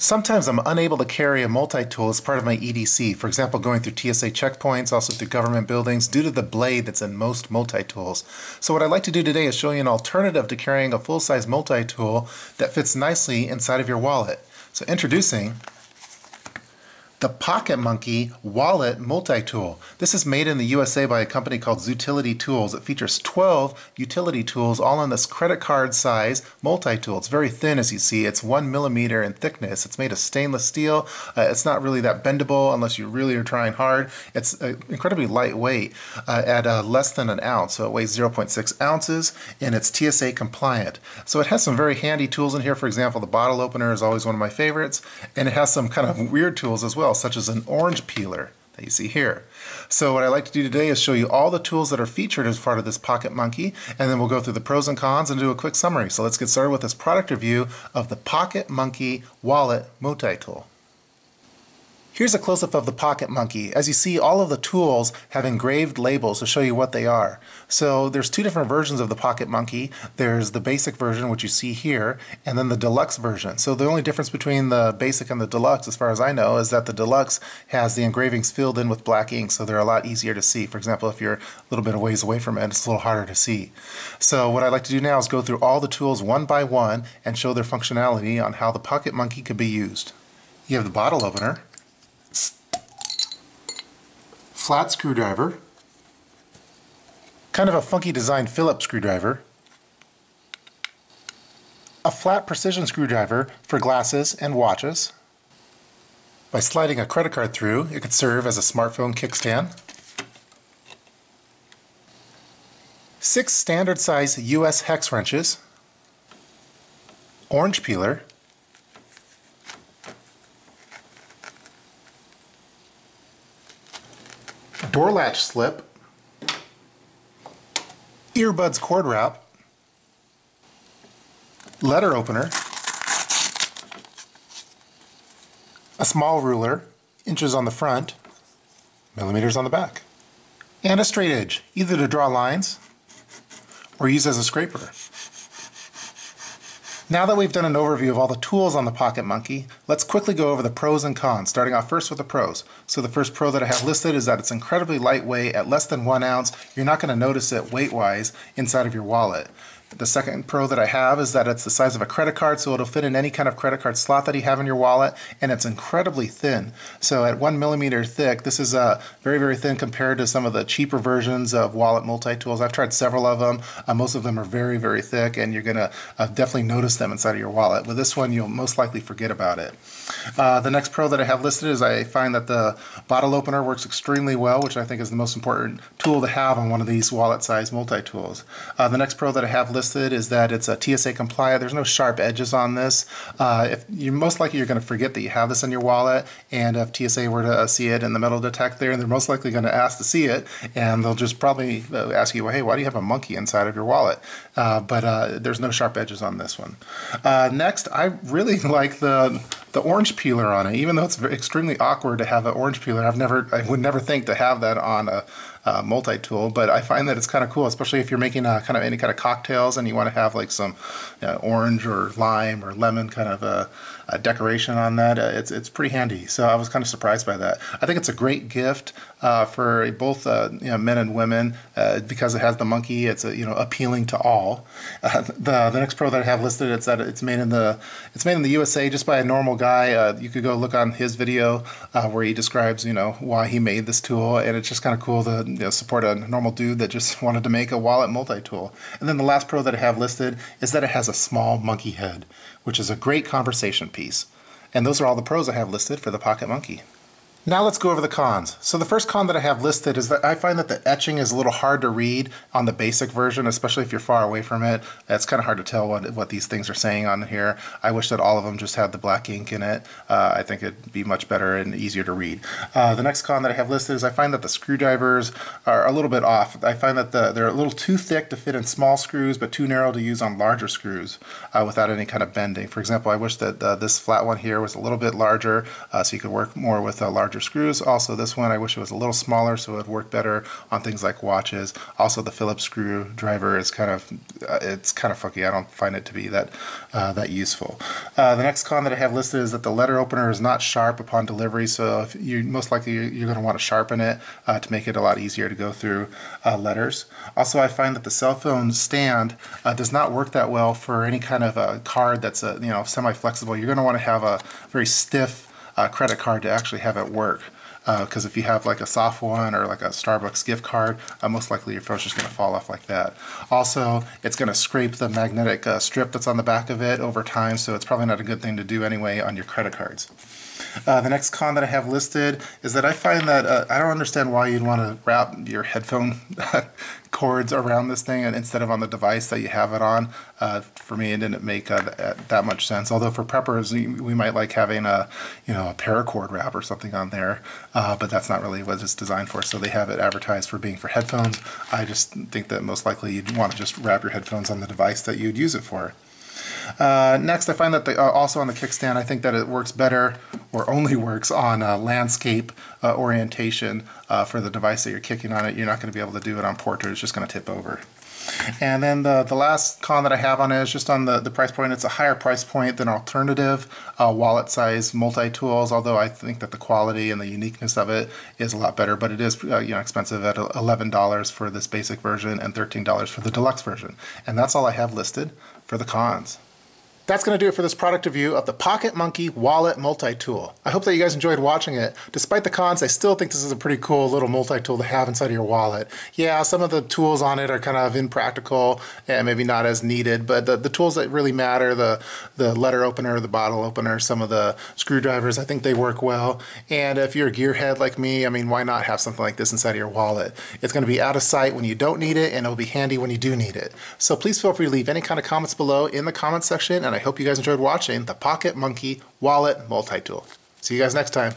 Sometimes I'm unable to carry a multi-tool as part of my EDC, for example going through TSA checkpoints, also through government buildings, due to the blade that's in most multi-tools. So what I'd like to do today is show you an alternative to carrying a full-size multi-tool that fits nicely inside of your wallet. So introducing the Pocket Monkey Wallet Multi-Tool. This is made in the USA by a company called Zutility Tools. It features 12 utility tools all on this credit card size multi-tool. It's very thin, as you see. It's 1 millimeter in thickness. It's made of stainless steel. It's not really that bendable unless you really are trying hard. It's incredibly lightweight at less than an ounce. So it weighs 0.6 ounces and it's TSA compliant. So it has some very handy tools in here. For example, the bottle opener is always one of my favorites, and it has some kind of weird tools as well, such as an orange peeler that you see here. So what I like to do today is show you all the tools that are featured as part of this Pocket Monkey, and then we'll go through the pros and cons and do a quick summary. So let's get started with this product review of the Pocket Monkey Wallet Multi-Tool. Here's a close-up of the Pocket Monkey. As you see, all of the tools have engraved labels to show you what they are. So there's two different versions of the Pocket Monkey. There's the basic version, which you see here, and then the deluxe version. So the only difference between the basic and the deluxe, as far as I know, is that the deluxe has the engravings filled in with black ink, so they're a lot easier to see. For example, if you're a little bit of ways away from it, it's a little harder to see. So what I'd like to do now is go through all the tools one by one and show their functionality on how the Pocket Monkey could be used. You have the bottle opener, flat screwdriver, kind of a funky designed Phillips screwdriver, a flat precision screwdriver for glasses and watches. By sliding a credit card through, it could serve as a smartphone kickstand. 6 standard size US hex wrenches, orange peeler, door-latch slip, earbuds cord wrap, letter opener, a small ruler, inches on the front, millimeters on the back, and a straight edge, either to draw lines or use as a scraper. Now that we've done an overview of all the tools on the Pocket Monkey, let's quickly go over the pros and cons, starting off first with the pros. So the first pro that I have listed is that it's incredibly lightweight at less than 1 ounce. You're not going to notice it weight-wise inside of your wallet. The second pro that I have is that it's the size of a credit card, so it'll fit in any kind of credit card slot that you have in your wallet, and it's incredibly thin. So at 1 millimeter thick, this is very, very thin compared to some of the cheaper versions of wallet multi-tools. I've tried several of them. Most of them are very, very thick, and you're going to definitely notice them inside of your wallet. With this one, you'll most likely forget about it. The next pro that I have listed is I find that the bottle opener works extremely well, which I think is the most important tool to have on one of these wallet-sized multi-tools. The next pro that I have listed is that it's a TSA compliant. There's no sharp edges on this. If you're most likely you're going to forget that you have this in your wallet, and if TSA were to see it in the metal detector, they're most likely going to ask to see it, and they'll just probably ask you, well, hey, why do you have a monkey inside of your wallet? But there's no sharp edges on this one. Next, I really like the orange peeler on it. Even though it's extremely awkward to have an orange peeler, I would never think to have that on a multi-tool, but I find that it's kind of cool, especially if you're making kind of any kind of cocktails and you want to have like some orange or lime or lemon kind of a decoration on that. It's pretty handy. So I was kind of surprised by that. I think it's a great gift for both men and women because it has the monkey. It's appealing to all. The next pro that I have listed is that it's made in the USA just by a normal guy. You could go look on his video where he describes why he made this tool, and it's just kind of cool to support a normal dude that just wanted to make a wallet multi-tool. And then the last pro that I have listed is that it has a small monkey head, which is a great conversation piece. And those are all the pros I have listed for the Pocket Monkey. Now let's go over the cons. So the first con that I have listed is that I find that the etching is a little hard to read on the basic version, especially if you're far away from it. It's kind of hard to tell what these things are saying on here. I wish that all of them just had the black ink in it. I think it'd be much better and easier to read. The next con that I have listed is I find that the screwdrivers are a little bit off. I find that they're a little too thick to fit in small screws, but too narrow to use on larger screws without any kind of bending. For example, I wish that this flat one here was a little bit larger so you could work more with larger larger screws. Also, this one I wish it was a little smaller so it would work better on things like watches. Also, the Phillips screwdriver is kind of funky. I don't find it to be that useful. The next con that I have listed is that the letter opener is not sharp upon delivery, so if most likely you're going to want to sharpen it to make it a lot easier to go through letters. Also, I find that the cell phone stand does not work that well for any kind of a card that's semi-flexible. You're going to want to have a very stiff credit card to actually have it work. Because if you have like a soft one or like a Starbucks gift card, most likely your phone's just going to fall off like that. Also, it's going to scrape the magnetic strip that's on the back of it over time, so it's probably not a good thing to do anyway on your credit cards. The next con that I have listed is that I find that I don't understand why you'd want to wrap your headphone cords around this thing and instead of on the device that you have it on. For me, it didn't make that much sense. Although for preppers, we might like having a paracord wrap or something on there, but that's not really what it's designed for. So they have it advertised for being for headphones. I just think that most likely you'd want to just wrap your headphones on the device that you'd use it for. Next, I find that also on the kickstand, I think that it works better or only works on landscape orientation for the device that you're kicking on it. You're not going to be able to do it on portrait. It's just going to tip over. And then the last con that I have on it is just on the price point. It's a higher price point than alternative wallet size multi-tools, although I think that the quality and the uniqueness of it is a lot better, but it is expensive at $11 for this basic version and $13 for the deluxe version. And that's all I have listed for the cons. That's going to do it for this product review of the Pocket Monkey Wallet Multi-Tool. I hope that you guys enjoyed watching it. Despite the cons, I still think this is a pretty cool little multi-tool to have inside of your wallet. Yeah, some of the tools on it are kind of impractical and maybe not as needed, but the tools that really matter, the letter opener, the bottle opener, some of the screwdrivers, I think they work well. And if you're a gearhead like me, I mean, why not have something like this inside of your wallet? It's going to be out of sight when you don't need it, and it'll be handy when you do need it. So please feel free to leave any kind of comments below in the comments section, and I hope you guys enjoyed watching the Pocket Monkey Wallet Multi-Tool. See you guys next time.